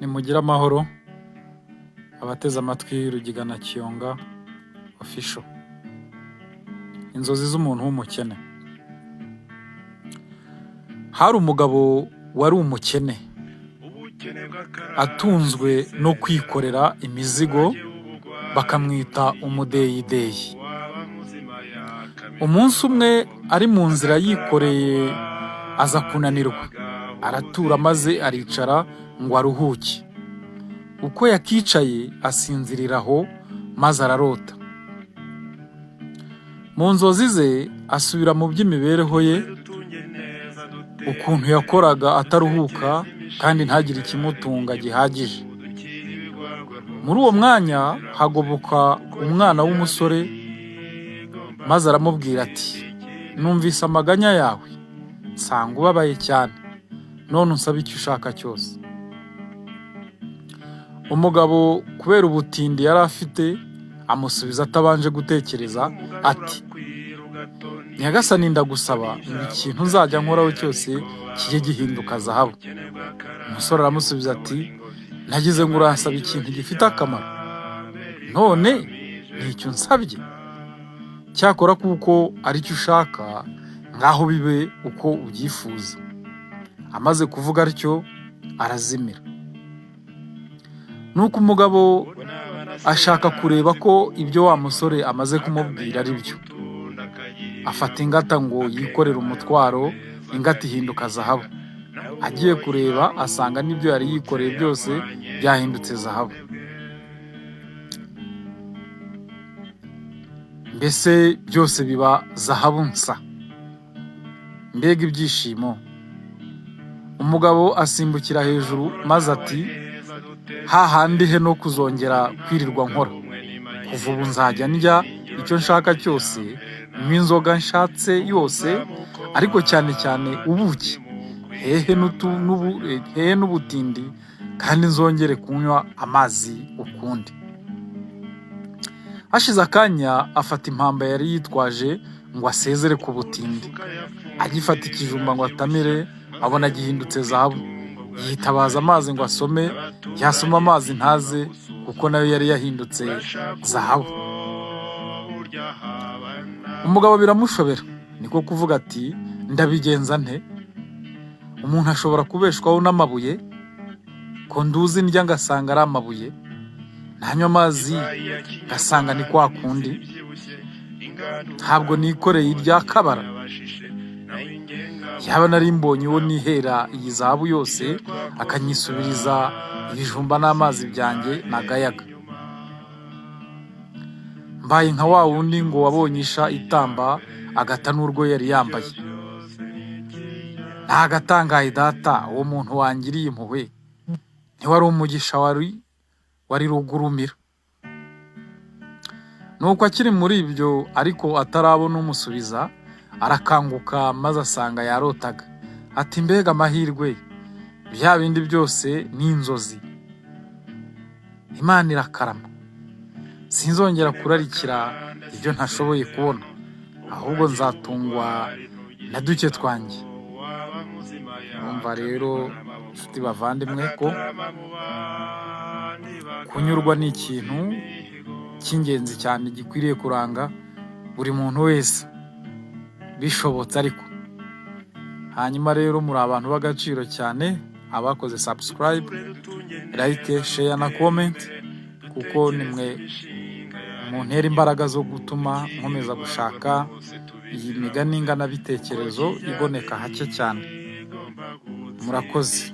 nimugire amahoro abateze amatwi Rugiga na Kiyonga official. Inzozi z'umuntu w'umukene. Hari umugabo wari umukene, atunzwe no kwikorera imizigo, bakamwita umudeyideyi. Umunsi umwe ari mu nzira yikoreye aza kunanirwa, aratura maze aricara ngo aruhuke. Uko yakicaye asinziriraho maze ararota. Mu nzozi ze asubira mu by'imibereho ye, ukuntu yakoraga ataruhuka kandi ntagire ikimutunga gihagije. Muri uwo mwanya hagoboka umwana w'umusore maze aramubwira ati, numvise amaganya yawe, nsanga ubabaye cyane, none unsaba icyo ushaka cyose. Umugabo kubera ubutindi yari afite amusubiza atabanje gutekereza ati, Nyagasani ndagusaba ngo ikintu nzajya nkoraho cyose kijye gihinduka zahabu. Umusore aramusubiza ati, nagize ngo uransaba ikintu gifite akamaro, none ni icyo nsabye. Cyakora kuko ari cyo ushaka, ngaho bibe uko ubyifuza. Amaze kuvuga atyo arazimira. Nuko umugabo ashaka kureba ko ibyo wa musore amaze kumubwira ari byo. Afata ingata ngo yikorere umutwaro, ingata ihinduka zahabu. Agiye kureba asanga n'ibyo yari yikoreye byose byahindutse zahabu. Mbese byose biba zahabu nsa. Mbega ibyishimo! Umugabo asimbukira hejuru maze ati, hahandi he no kuzongera kwirirwa nkora. Kuva ubu nzajya ndya icyo nshaka cyose, nywa inzoga nshatse yose, ariko cyane cyane ubuki, hehe n'ubutindi, kandi nzongere kunywa amazi ukundi. Hashize akanya afata impamba yari yitwaje ngo asezere ku butindi. Agifata ikijumba ngo atamire, abona gihindutse zahabu. Yitabaza amazi ngo asome, yasoma amazi ntaze kuko nayo yari yahindutse zahabu. Umugabo biramushobera, niko kuvuga ati, ndabigenza nte? Umuntu ashobora kubeshwaho n'amabuye? Ko nduzi ndya ngasanga ari amabuye, ntanywa amazi ngasanga ni kwa kundi. Ntabwo nikoreye irya kabara. Yaba nari mbonye uwo nihera iyi zahabu yose, akanyisubiriza ibijumba n'amazi byanjye nagayaga. Mbaye nka wa wundi ngo wabonye isha itamba agata n'urwo yari yambaye. Ntagatangaye data, uwo muntu wangiriye impuhwe, ntiwari umugisha wari rugurumira. Nuko akiri muri ibyo ariko atarabona umusubiza, arakanguka maze asanga yarotaga. Ati, mbega amahirwe, bya bindi byose ni inzozi. Imana irakarama, sinzongera kurarikira ibyo ntashoboye kubona, ahubwo nzatungwa na duke twanjye. Numva rero nshuti bavandimwe ko kunyurwa ni ikintu cy'ingenzi cyane gikwiriye kuranga buri muntu wese bishobotse. Ariko hanyuma rero muri abantu b'agaciro cyane, abakoze subscribe, like, share na comment, kuko nimwe muntera imbaraga zo gutuma nkomeza gushaka iyi migani ngana bitekerezo iboneka hake cyane. Murakoze.